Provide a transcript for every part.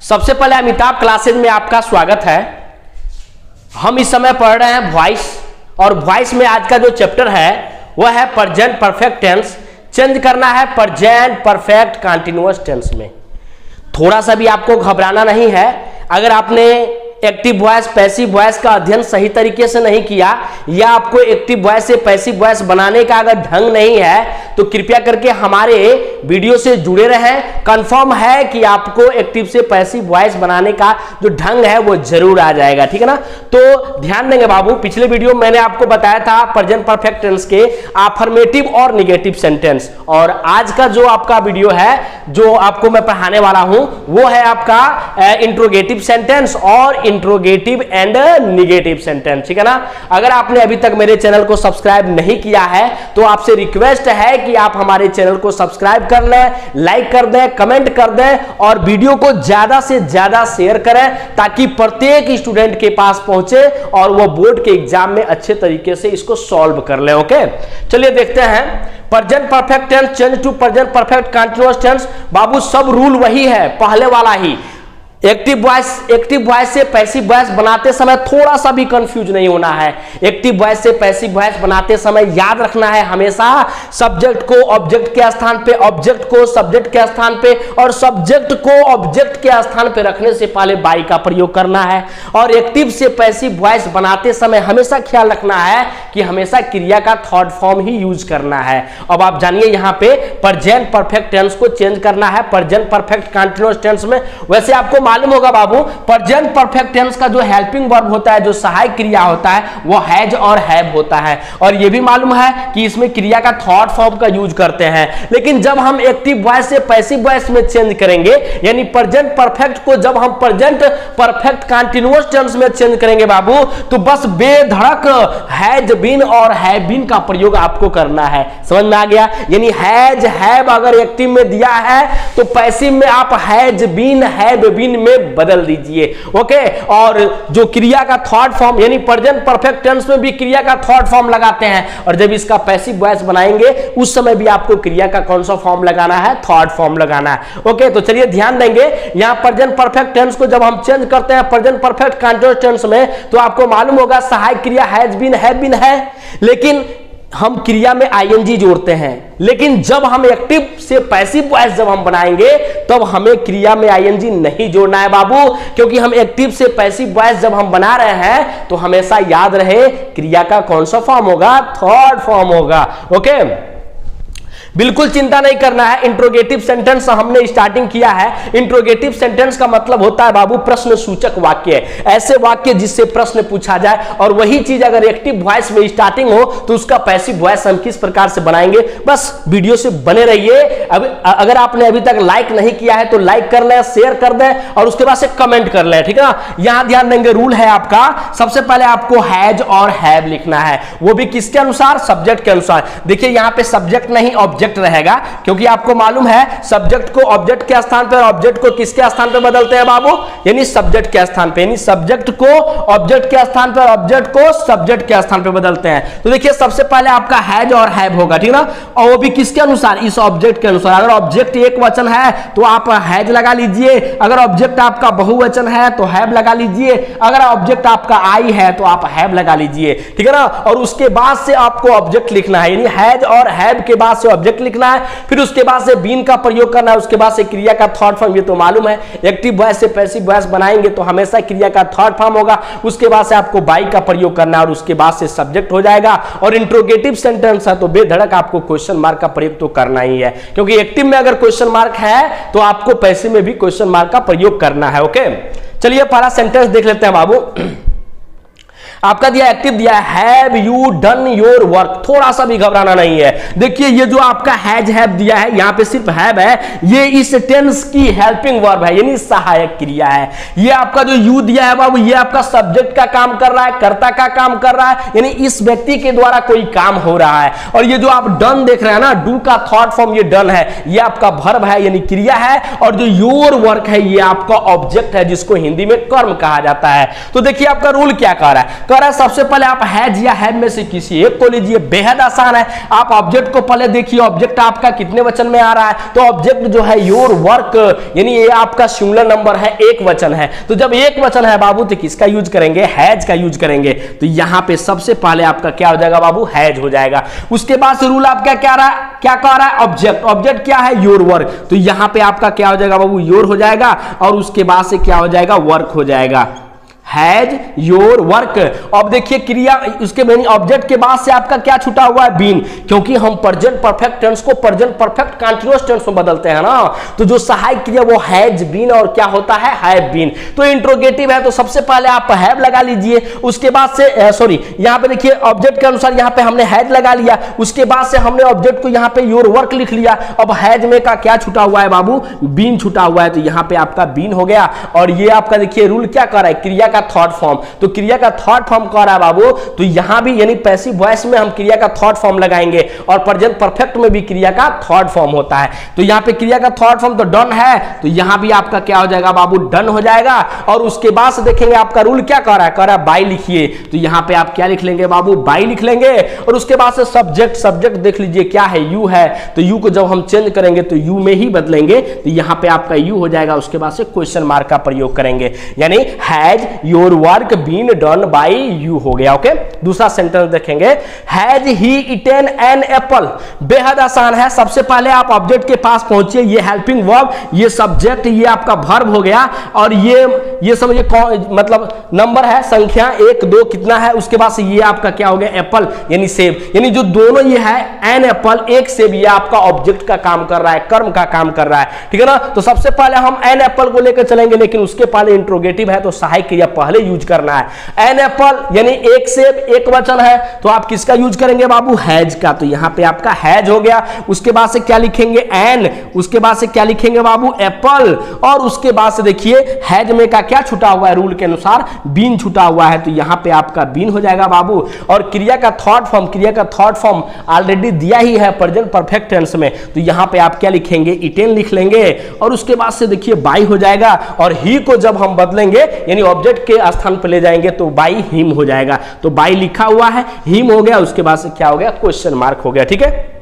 सबसे पहले अमिताभ क्लासेज में आपका स्वागत है। हम इस समय पढ़ रहे हैं वॉइस, और वॉइस में आज का जो चैप्टर है वह है प्रेजेंट परफेक्ट टेंस। चेंज करना है प्रेजेंट परफेक्ट कंटीन्यूअस टेंस में। थोड़ा सा भी आपको घबराना नहीं है। अगर आपने एक्टिव वॉइस पैसिव वॉइस का अध्ययन सही तरीके से नहीं किया, या आपको एक्टिव वॉइस से पैसिव वॉइस बनाने का अगर ढंग नहीं है, तो कृपया करके हमारे वीडियो से जुड़े रहें। कंफर्म है कि आपको एक्टिव से पैसिव वॉइस बनाने का जो ढंग है वो जरूर आ जाएगा, ठीक है ना। तो ध्यान देंगे बाबू, पिछले वीडियो में मैंने आपको बताया था प्रेजेंट परफेक्ट टेंस के अफर्मेटिव और निगेटिव सेंटेंस, और आज का जो आपका वीडियो है जो आपको मैं पढ़ाने वाला हूं वो है आपका इंट्रोगेटिव सेंटेंस और इंट्रोगेटिव एंड निगेटिव सेंटेंस, ठीक है ना। अगर आपने अभी तक मेरे चैनल को सब्सक्राइब नहीं किया है तो आपसे रिक्वेस्ट है कि आप हमारे चैनल को सब्सक्राइब कर लें, लाइक कर दें, कमेंट कर दें और वीडियो को ज्यादा से ज्यादा शेयर करें, ताकि प्रत्येक स्टूडेंट के पास पहुंचे और वो बोर्ड के एग्जाम में अच्छे तरीके से इसको सॉल्व कर ले। ओके, चलिए देखते हैं। Present perfect tense change to present perfect continuous tense. बाबू सब रूल वही है, पहले वाला ही। एक्टिव वॉइस से पैसिव वॉइस बनाते समय थोड़ा सा भी कंफ्यूज नहीं होना है। एक्टिव वॉइस से पैसिव वॉइस बनाते समय याद रखना है हमेशा सब्जेक्ट को ऑब्जेक्ट के स्थान पे, ऑब्जेक्ट को सब्जेक्ट के स्थान पे, और सब्जेक्ट को ऑब्जेक्ट के स्थान पे रखने से पहले बाई का प्रयोग करना है। और एक्टिव से पैसिव वॉइस बनाते समय हमेशा ख्याल रखना है कि हमेशा क्रिया का थर्ड फॉर्म ही यूज करना है। अब आप जानिए यहाँ पे प्रेजेंट परफेक्ट टेंस को चेंज करना है प्रेजेंट परफेक्ट कंटीन्यूअस टेंस में। वैसे आपको मालूम होगा बाबू, प्रेजेंट परफेक्ट टेंस का जो हेल्पिंग वर्ब होता है, जो सहायक क्रिया होता है, वो हैज और हैव होता है। और ये भी मालूम है कि इसमें क्रिया का थर्ड फॉर्म का यूज करते हैं। लेकिन जब हम एक्टिव वॉइस से पैसिव वॉइस में चेंज करेंगे, यानी प्रेजेंट परफेक्ट को जब हम प्रेजेंट परफेक्ट कंटीन्यूअस टेंस में चेंज करेंगे बाबू, तो बस बेधड़क हैज बीन और हैव बीन का प्रयोग आपको करना है। समझ में आ गया? यानी हैज हैव अगर एक्टिव में दिया है तो पैसिव में आप हैज बीन हैव बीन में बदल दीजिए। ओके, और जो क्रिया का थर्ड फॉर्म यानी प्रेजेंट परफेक्ट टेंस में भी क्रिया का थर्ड फॉर्म लगाते हैं, और जब इसका पैसिव वॉइस बनाएंगे उस समय भी आपको क्रिया का कौन सा फॉर्म लगाना है? थर्ड फॉर्म लगाना है। ओके, तो चलिए ध्यान देंगे। यहां प्रेजेंट परफेक्ट टेंस को जब हम चेंज करते हैं प्रेजेंट परफेक्ट कंटीन्यूअस टेंस में, तो आपको मालूम होगा सहायक क्रिया हैज बीन हैव बीन है, लेकिन हम क्रिया में आईएनजी जोड़ते हैं। लेकिन जब हम एक्टिव से पैसिव वॉइस जब हम बनाएंगे तब हमें क्रिया में आईएनजी नहीं जोड़ना है बाबू, क्योंकि हम एक्टिव से पैसिव वॉइस जब हम बना रहे हैं तो हमेशा याद रहे क्रिया का कौन सा फॉर्म होगा? थर्ड फॉर्म होगा। ओके, बिल्कुल चिंता नहीं करना है। इंट्रोगेटिव सेंटेंस हमने स्टार्टिंग किया है। इंट्रोगेटिव सेंटेंस का मतलब होता है बाबू प्रश्न सूचक वाक्य, ऐसे वाक्य जिससे प्रश्न पूछा जाए, और वही चीज अगर एक्टिव वॉइस में स्टार्टिंग हो तो उसका पैसिव वॉइस हम किस प्रकार से बनाएंगे, बस वीडियो से बने रहिए। अगर आपने अभी तक लाइक नहीं किया है तो लाइक कर लें, शेयर कर दें, और उसके बाद से कमेंट कर लें, ठीक है ना। यहां ध्यान देंगे, रूल है आपका, सबसे पहले आपको हैज और हैव लिखना है, वो भी किसके अनुसार? सब्जेक्ट के अनुसार। देखिए यहां पे सब्जेक्ट नहीं ऑब्जेक्ट रहेगा, क्योंकि आपको मालूम है सब्जेक्ट को ऑब्जेक्ट के स्थान पर, ऑब्जेक्ट को किसके स्थान पर बदलते हैं बाबू? यानी सब्जेक्ट के स्थान पे, यानी सब्जेक्ट को ऑब्जेक्ट के स्थान पर, ऑब्जेक्ट को सब्जेक्ट के स्थान पर बदलते हैं। तो देखिए सबसे पहले आपका हैज और हैव होगा, ठीक ना, और वो भी किसके अनुसार? इस ऑब्जेक्ट के अनुसार। अगर ऑब्जेक्ट एक वचन है तो आप हैज लगा लीजिए, अगर ऑब्जेक्ट आपका बहुवचन है तो हैव लगा लीजिए, अगर ऑब्जेक्ट आपका आई है तो आप हैव लगा लीजिए, ठीक है ना। और उसके बाद से आपको ऑब्जेक्ट लिखना है, यानी हैज और हैव के बाद से ऑब्जेक्ट लिखना है, फिर उसके बाद से बीन का प्रयोग करना है, उसके बाद से क्रिया का थर्ड फॉर्म। ये तो मालूम है एक्टिव वॉइस से पैसिव वॉइस बनाएंगे तो हमेशा क्रिया का थर्ड फॉर्म होगा, उसके बाद से आपको बाई का प्रयोग करना है, और उसके बाद से सब्जेक्ट हो जाएगा। और इंट्रोगेटिव सेंटेंस है तो बेधड़क आपको क्वेश्चन मार्क का प्रयोग तो करना ही है, क्योंकि एक्टिव में अगर क्वेश्चन मार्क है तो आपको पैसिव में भी क्वेश्चन मार्क का प्रयोग करना है। ओके, चलिए पहला सेंटेंस देख लेते हैं बाबू। आपका दिया एक्टिव दिया है, have you done your work. थोड़ा सा भी घबराना नहीं है। देखिए ये जो आपका हैज हैव दिया है, यहां पे सिर्फ हैव है, ये इस टेंस की हेल्पिंग वर्ब है, यानी सहायक क्रिया है। ये आपका जो यू दिया है बाबू, ये आपका सब्जेक्ट का काम कर रहा है, कर्ता का काम कर रहा है, यानी इस व्यक्ति के द्वारा कोई काम हो रहा है। और ये जो आप डन देख रहे हैं ना, डू का थर्ड फॉर्म ये डन है, ये आपका वर्ब है यानी क्रिया है, और जो योर वर्क है ये आपका ऑब्जेक्ट है, जिसको हिंदी में कर्म कहा जाता है। तो देखिए आपका रूल क्या कह रहा है, कह रहा है सबसे पहले आप हैज या हैव में से किसी एक को लीजिए, बेहद आसान है। आप ऑब्जेक्ट को पहले देखिए, ऑब्जेक्ट आपका कितने वचन में आ रहा है, तो ऑब्जेक्ट जो है योर वर्क, यानी ये आपका सिंगुलर नंबर है, एक वचन है। तो जब एक वचन है बाबू तो किसका यूज करेंगे, हैज का यूज करेंगे। तो यहां पे सबसे पहले आपका क्या हो जाएगा बाबू, हैज हो जाएगा। उसके बाद से रूल आपका क्या कह रहा है, ऑब्जेक्ट, ऑब्जेक्ट क्या है, योर वर्क, तो यहां पे आपका क्या हो जाएगा बाबू, योर हो जाएगा, और उसके बाद से क्या हो जाएगा, वर्क हो जाएगा, हैज योर वर्क। अब देखिए क्रिया, उसके ऑब्जेक्ट के बाद से आपका क्या छूटा हुआ है, बीन, क्योंकि हम प्रेजेंट परफेक्ट टेंस को प्रेजेंट परफेक्ट कंटीन्यूअस टेंस में बदलते हैं ना, तो जो सहायक क्रिया वो हैज बीन और क्या होता है, हैव बीन। तो इंट्रोगेटिव है तो सबसे पहले आप हैव लगा लीजिए, उसके बाद से सॉरी यहां पे देखिए ऑब्जेक्ट के अनुसार यहां पे हमने हैज लगा लिया, उसके बाद से हमने ऑब्जेक्ट को यहां पे योर वर्क लिख लिया। अब हैज में का क्या छूटा हुआ है बाबू, बीन छूटा हुआ है, तो यहां पे आपका बीन हो गया। और ये आपका देखिए रूल क्या कर रहा है, क्रिया का थर्ड फॉर्म, तो क्रिया का थर्ड फॉर्म कह रहा है बाबू, तो यहां भी यानी पैसिव वॉइस में हम क्रिया का थर्ड फॉर्म लगाएंगे, और प्रेजेंट परफेक्ट में भी क्रिया का थर्ड फॉर्म होता है। तो यहां पे क्रिया का थर्ड फॉर्म तो डन है, तो यहां भी आपका क्या हो जाएगा बाबू, डन हो जाएगा। और उसके बाद से देखेंगे आपका रूल क्या कह रहा है बाय लिखिए, तो यहां पे आप क्या लिख लेंगे बाबू, बाय लिख लेंगे। और उसके बाद से सब्जेक्ट, सब्जेक्ट देख लीजिए क्या है, यू है, तो यू को जब हम चेंज करेंगे तो यू में ही बदलेंगे, तो यहां पे आपका यू हो जाएगा। उसके बाद से क्वेश्चन मार्क का प्रयोग करेंगे, यानी has your work been done by you हो गया। ओके, दूसरा सेंटेंस देखेंगे, has he eaten an apple, बेहद आसान है। सबसे पहले आप ऑब्जेक्ट के पास पहुंचिए, ये हेल्पिंग वर्ब, ये सब्जेक्ट, ये आपका वर्ब हो गया, और ये समझिए मतलब नंबर है, संख्या 1 2 कितना है, उसके बाद से ये आपका क्या हो गया, एप्पल यानी सेब, यानी जो दोनों ये है एन एप्पल एक सेब, ये आपका ऑब्जेक्ट का काम कर रहा है, कर्म का काम कर रहा है, ठीक है ना। तो सबसे पहले हम एन एप्पल को लेकर चलेंगे, लेकिन उसके पहले इंट्रोगेटिव है तो सहायक क्रिया पहले यूज करना है। एन एप्पल यानी एक सेब, एक वचन है, तो आप किसका यूज करेंगे बाबू, हैज का, तो यहां पे आपका हैज हो गया। उसके बाद से क्या लिखेंगे, एन, उसके बाद से क्या लिखेंगे बाबू, एप्पल, और उसके बाद से देखिए हैज में का क्या छूटा हुआ है, रूल के अनुसार बीन छूटा हुआ है, तो यहां पे आपका बीन हो जाएगा बाबू। और क्रिया का थर्ड फॉर्म, क्रिया का थर्ड फॉर्म ऑलरेडी दिया ही है प्रेजेंट परफेक्ट टेंस में, तो यहां पे आप क्या लिखेंगे, इटेन लिख लेंगे, और उसके बाद से देखिए बाई हो जाएगा। और ही को जब हम बदलेंगे यानी ऑब्जेक्ट के स्थान पर ले जाएंगे तो बाई हिम हो जाएगा, तो बाई लिखा हुआ है, हिम हो गया, उसके बाद से क्या हो गया, क्वेश्चन मार्क हो गया, ठीक है।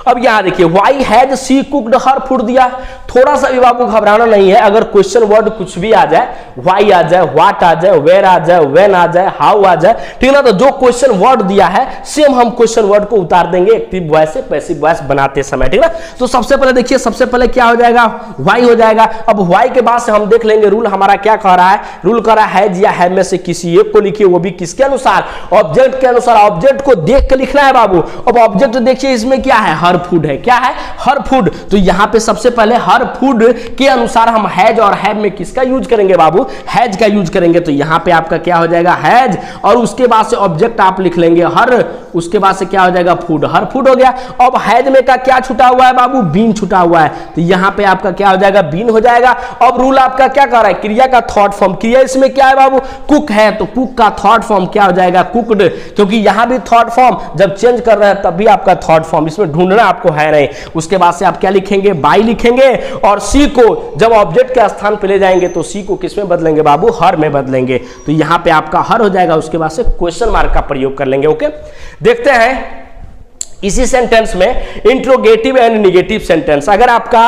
अब यहां देखिए why has she cooked her food दिया, थोड़ा सा भी बाबू घबराना नहीं है, अगर क्वेश्चन वर्ड कुछ भी आ जाए, व्हाई आ जाए, व्हाट आ जाए, वेयर आ जाए, व्हेन आ जाए, हाउ आ जाए, ठीक है ना, तो जो क्वेश्चन वर्ड दिया है सेम हम क्वेश्चन वर्ड को उतार देंगे एक्टिव वॉइस से पैसिव वॉइस बनाते समय, ठीक है ना। तो सबसे पहले देखिए, सबसे पहले क्या हो जाएगा, व्हाई हो जाएगा। अब व्हाई के बाद से हम देख लेंगे रूल हमारा क्या कह रहा है, रूल कह रहा है हैज या हैव में से किसी एक को लिखिए, वो भी किसके अनुसार, ऑब्जेक्ट के अनुसार, ऑब्जेक्ट को देख के लिखना है बाबू। अब ऑब्जेक्ट देखिए इसमें क्या है, हर फूड है, क्या है, हर फूड, तो यहां पे सबसे पहले हर फूड के अनुसार हम हैज और हैव में किसका यूज करेंगे बाबू, हैज का यूज करेंगे, तो यहां पे आपका क्या हो जाएगा, हैज, और उसके बाद से ऑब्जेक्ट आप लिख लेंगे हर, उसके बाद से क्या हो जाएगा, फूड, हर फूड हो गया। अब हैज में का क्या छूटा हुआ है बाबू, बीन छूटा हुआ है, तो यहां पे आपका क्या हो जाएगा, बीन हो जाएगा। अब रूल आपका क्या कर रहा है, क्रिया का थर्ड फॉर्म, क्रिया इसमें क्या है बाबू, कुक है, तो कुक का थर्ड फॉर्म क्या हो जाएगा, कुक्ड, क्योंकि यहां भी थर्ड फॉर्म जब चेंज कर रहे हैं तब भी आपका थर्ड फॉर्म, इसमें ढूंढना आपको है नहीं। उसके बाद से आप क्या लिखेंगे, बाई लिखेंगे, और सी को जब ऑब्जेक्ट के स्थान पे ले जाएंगे तो सी को किस में बदलेंगे बाबू, हर में बदलेंगे, तो यहां पे आपका हर हो जाएगा। उसके बाद से क्वेश्चन मार्क का प्रयोग कर लेंगे। ओके, देखते हैं इसी सेंटेंस में इंट्रोगेटिव एंड निगेटिव सेंटेंस, अगर आपका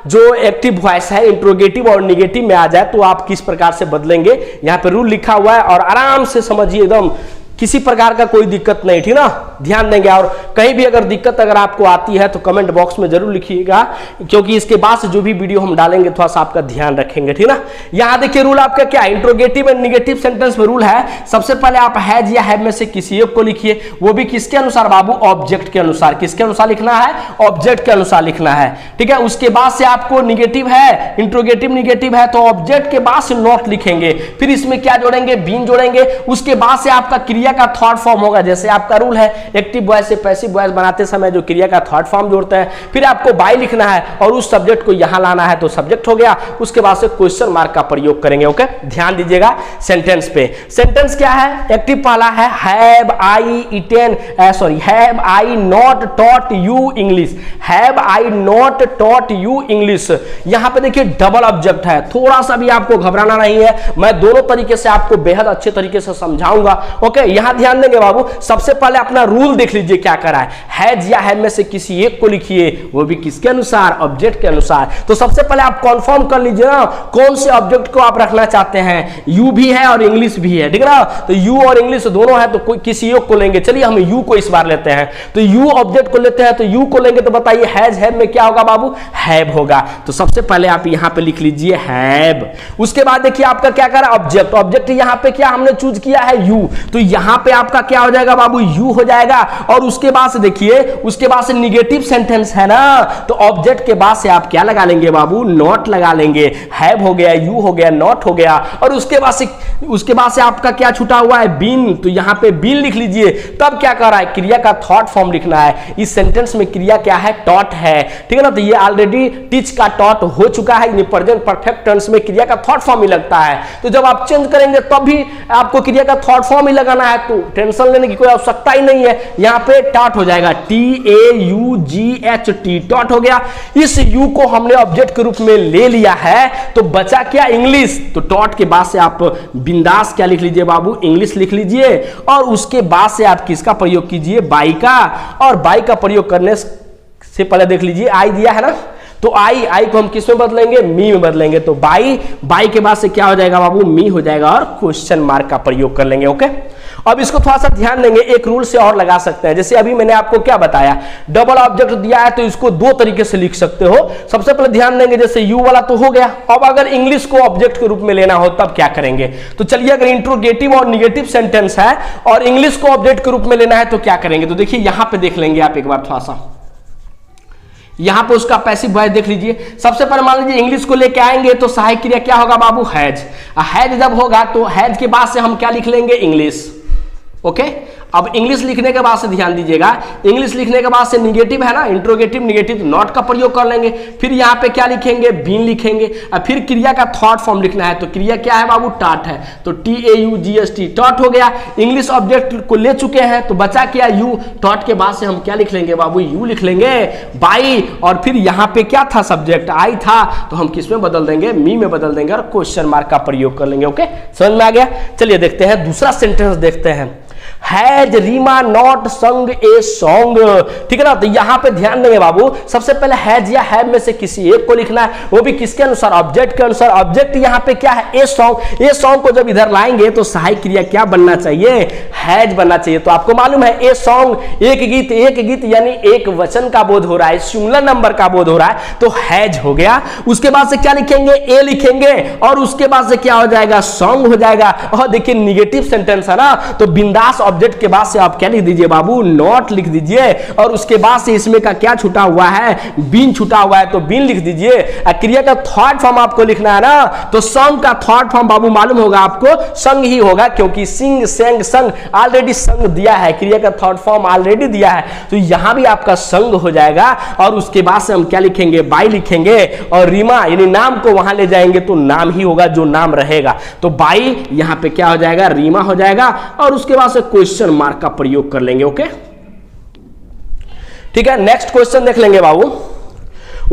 जो एक्टिव वॉइस है इंट्रोगेटिव और निगेटिव में आ जाए तो आप किस प्रकार से बदलेंगे, यहां पे रूल लिखा हुआ है, और आराम से समझिए, एकदम किसी प्रकार का कोई दिक्कत नहीं, ठीक ना, ध्यान देंगे। और कहीं भी अगर दिक्कत अगर आपको आती है तो कमेंट बॉक्स में जरूर लिखिएगा, क्योंकि इसके बाद से जो भी वीडियो हम डालेंगे थोड़ा सा आपका ध्यान रखेंगे, ठीक ना। यहां देखिए रूल आपका क्या है, इंट्रोगेटिव एंड निगेटिव सेंटेंस में रूल है, सबसे पहले आप हैज या हैव में से किसी एक को लिखिए, वो भी किसके अनुसार बाबू, ऑब्जेक्ट के अनुसार, किसके अनुसार लिखना है, ऑब्जेक्ट के अनुसार लिखना है, ठीक है। उसके बाद से आपको निगेटिव है, इंट्रोगेटिव निगेटिव है, तो ऑब्जेक्ट के बाद से नॉट लिखेंगे, फिर इसमें क्या जोड़ेंगे, बीन जोड़ेंगे। उसके बाद से आपका क्रिया का थर्ड फॉर्म होगा, जैसे आपका रूल है एक्टिव वॉइस से पैसिव वॉइस बनाते समय जो क्रिया का थर्ड फॉर्म जोड़ते हैं, फिर आपको बाय लिखना है और उस सब्जेक्ट को यहां लाना है तो सब्जेक्ट हो गया, उसके बाद से क्वेश्चन मार्क का प्रयोग करेंगे। ओके, ध्यान दीजिएगा सेंटेंस पे। सेंटेंस क्या है? एक्टिव पहला है have I not taught you English, have I not taught you English. यहां पे देखिए डबल ऑब्जेक्ट है, थोड़ा सा भी आपको घबराना नहीं है, मैं दोनों तरीके से आपको बेहद अच्छे तरीके से समझाऊंगा। ओके, यहां ध्यान देंगे बाबू, सबसे पहले अपना रूल देख लीजिए क्या करा है, हैज या हैव में से किसी एक को लिखिए, वो भी किसके अनुसार? ऑब्जेक्ट के अनुसार। तो सबसे पहले आप कंफर्म कर लीजिए ना कौन से ऑब्जेक्ट को आप रखना चाहते हैं, यू भी है और इंग्लिश भी है, ठीक है ना? तो यू और इंग्लिश दोनों है तो कोई किसी एक को लेंगे। चलिए हम यू को इस बार लेते हैं, तो यू ऑब्जेक्ट को लेते हैं, तो यू को लेंगे तो बताइए हैज हैव में क्या होगा बाबू? हैव होगा। तो सबसे पहले आप यहां पे लिख लीजिए हैव। उसके बाद देखिए आपका क्या करा? ऑब्जेक्ट। ऑब्जेक्ट यहां पे क्या हमने चूज किया है? यू। तो यहां पे आपका क्या हो जाएगा बाबू? यू हो जाएगा। और उसके बाद से देखिए, उसके बाद से निगेटिव सेंटेंस है ना, तो ऑब्जेक्ट के बाद से आप क्या लगा लेंगे बाबू? नॉट लगा लेंगे। हैव हो गया, यू हो गया, नॉट हो गया, और उसके बाद से आपका क्या छूटा हुआ है? बीन। तो यहां पे बीन लिख लीजिए। तब क्या कर रहा है? क्रिया का थर्ड फॉर्म लिखना है। इस सेंटेंस में क्रिया क्या है? टॉट है, ठीक है ना? तो ये ऑलरेडी टीच का टॉट हो चुका है, प्रेजेंट परफेक्ट टेंस में क्रिया का थर्ड फॉर्म ही लगता है। तो जब आप चेंज करेंगे तब भी आपको क्रिया का थर्ड फॉर्म ही लगाना है, तो टेंशन लेने की कोई आवश्यकता ही नहीं है। यहां पे टॉट हो जाएगा, TAUGHT, टॉट हो गया। इस यू को हमने ऑब्जेक्ट के रूप में ले लिया है, तो बचा क्या? इंग्लिश। तो टॉट के बाद से आप बिंदास क्या लिख लीजिए बाबू? इंग्लिश लिख लीजिए। और उसके बाद से आप किसका प्रयोग कीजिए? बाई का। और बाई का प्रयोग करने से पहले देख लीजिए आई दिया है ना, तो आई को हम किस में बदलेंगे? मी में बदलेंगे। तो बाई के बाद से क्या हो जाएगा बाबू? मी हो जाएगा, और क्वेश्चन मार्क का प्रयोग कर लेंगे। ओके, अब इसको थोड़ा सा ध्यान देंगे, एक रूल से और लगा सकते हैं। जैसे अभी मैंने आपको क्या बताया, डबल ऑब्जेक्ट दिया है तो इसको दो तरीके से लिख सकते हो। सबसे पहले ध्यान देंगे, जैसे यू वाला तो हो गया, अब अगर इंग्लिश को ऑब्जेक्ट के रूप में लेना हो तब क्या करेंगे? तो चलिए, अगर इंट्रोगेटिव और निगेटिव सेंटेंस है और इंग्लिश को ऑब्जेक्ट के रूप में लेना है तो क्या करेंगे? तो देखिए यहां पर देख लेंगे आप एक बार थोड़ा सा, यहां पे उसका पैसिव वॉइस देख लीजिए। सबसे पहले मान लीजिए इंग्लिश को लेके आएंगे तो सहायक क्रिया क्या होगा बाबू? हैज। हैज जब होगा तो हैज के बाद से हम क्या लिख लेंगे? इंग्लिश। ओके, अब इंग्लिश लिखने के बाद से ध्यान दीजिएगा, इंग्लिश लिखने के बाद से निगेटिव है ना, इंट्रोगेटिव निगेटिव, नॉट का प्रयोग कर लेंगे। फिर यहाँ पे क्या लिखेंगे? बीन लिखेंगे। और फिर क्रिया का थर्ड फॉर्म लिखना है, तो क्रिया क्या है बाबू? टॉट है, तो TAUGHT, टॉट हो गया। इंग्लिश ऑब्जेक्ट को ले चुके हैं तो बचा क्या? यू। टॉट के बाद से हम क्या लिख लेंगे बाबू? यू लिख लेंगे। बाई, और फिर यहाँ पे क्या था? सब्जेक्ट आई था, तो हम किस में बदल देंगे? मी में बदल देंगे, और क्वेश्चन मार्क का प्रयोग कर लेंगे। ओके, समझ में आ गया? चलिए देखते हैं दूसरा सेंटेंस देखते हैं। हैज रीमा नॉट संग ए सॉन्ग, ठीक है ना? तो यहां पे ध्यान देंगे बाबू, सबसे पहले हैज या हैव में से किसी एक को लिखना है, वो भी किसके अनुसार? ऑब्जेक्ट के अनुसार। ऑब्जेक्ट यहां पे क्या है? A song. ए सॉन्ग को जब इधर लाएंगे तो सहायक क्रिया क्या बनना चाहिए? हैज बनना चाहिए। तो आपको मालूम है ए सॉन्ग, एक गीत यानी एक वचन का बोध हो रहा है, सिंगुलर नंबर का बोध हो रहा है, तो हैज हो गया। उसके बाद से क्या लिखेंगे? ए लिखेंगे, और उसके बाद से क्या हो जाएगा? सॉन्ग हो जाएगा। और देखिए निगेटिव सेंटेंस है ना, तो बिंदास ऑब्जेक्ट के बाद से आप क्या लिख दीजिए बाबू? नॉट लिख दीजिए। और उसके बाद से इसमें का क्या छूटा हुआ है? बीन छूटा हुआ है, तो बीन लिख दीजिए। क्रिया का थर्ड फॉर्म आपको लिखना है ना, तो सॉन्ग का थर्ड फॉर्म बाबू मालूम होगा आपको, संग ही होगा, क्योंकि सिंग, सेंग, संग ऑलरेडी संग दिया है, क्रिया का थर्ड फॉर्म ऑलरेडी दिया है, तो यहां भी आपका संग हो जाएगा। और उसके बाद से हम क्या लिखेंगे? बाई लिखेंगे, और रीमा यानी नाम को वहां ले जाएंगे तो नाम ही होगा, जो नाम रहेगा। तो बाई यहां पे क्या हो जाएगा? रीमा हो जाएगा। और उसके बाद से क्वेश्चन मार्क का प्रयोग कर लेंगे। ओके, ठीक है, नेक्स्ट क्वेश्चन देख लेंगे बाबू।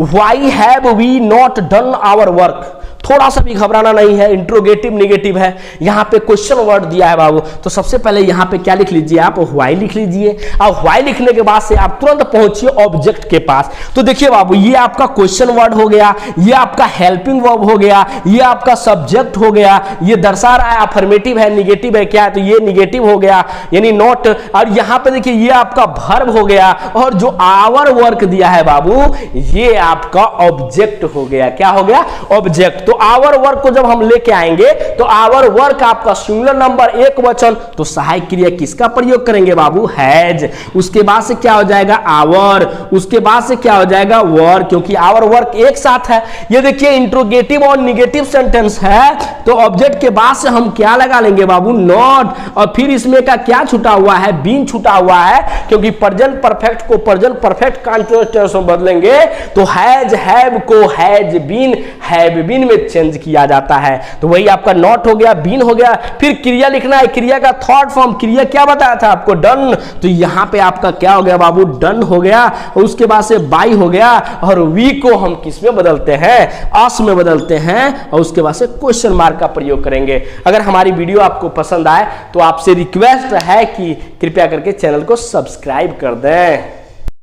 Why have we not done our work, थोड़ा सा भी घबराना नहीं है, इंट्रोगेटिव निगेटिव है, यहां पे क्वेश्चन वर्ड दिया है बाबू। तो सबसे पहले यहां पे क्या लिख लीजिए आप? व्हाई लिख लीजिए। और व्हाई लिखने के बाद से आप तुरंत पहुंचिए ऑब्जेक्ट के पास। तो देखिए बाबू, ये आपका क्वेश्चन वर्ड हो गया, ये आपका हेल्पिंग वर्ब हो गया, ये आपका सब्जेक्ट हो गया, ये दर्शा रहा है अफर्मेटिव है, निगेटिव है क्या है, तो ये निगेटिव हो गया यानी नॉट। और यहां पे देखिए ये आपका वर्ब हो गया, और जो आवर वर्क दिया है बाबू, ये आपका ऑब्जेक्ट हो गया। क्या हो गया? ऑब्जेक्ट। तो आवर वर्क को जब हम लेके आएंगे तो आवर वर्क आपका सिंगुलर नंबर एक वचन, तो सहायक क्रिया किसका प्रयोग करेंगे बाबू? हैज। उसके बाद से क्या हो जाएगा? आवर। उसके बाद से क्या हो जाएगा? वर, क्योंकि आवर वर्क एक साथ है। ये देखिए इंट्रोगेटिव और निगेटिव सेंटेंस है, तो ऑब्जेक्ट के बाद से हम क्या लगा लेंगे बाबू? नॉट। और फिर इसमें का क्या छूटा हुआ है? बीन छूटा हुआ है, क्योंकि प्रेजेंट परफेक्ट को प्रेजेंट परफेक्ट कंटीन्यूअस में बदलेंगे तो हैज हैव को हैज बीन हैव बीन में चेंज किया जाता है। तो वही आपका नॉट हो गया, बीन हो गया। फिर क्रिया लिखना है, क्रिया का थर्ड फॉर्म, क्रिया क्या बताया था आपको? डन। तो यहां पे आपका क्या हो गया बाबू? डन हो गया। और उसके बाद से बाई हो गया, और वी को हम किस में बदलते हैं? अस में बदलते हैं, और उसके बाद से क्वेश्चन मार्क का प्रयोग करेंगे। अगर हमारी वीडियो आपको पसंद आए तो आपसे रिक्वेस्ट है कि कृपया करके चैनल को सब्सक्राइब कर दें।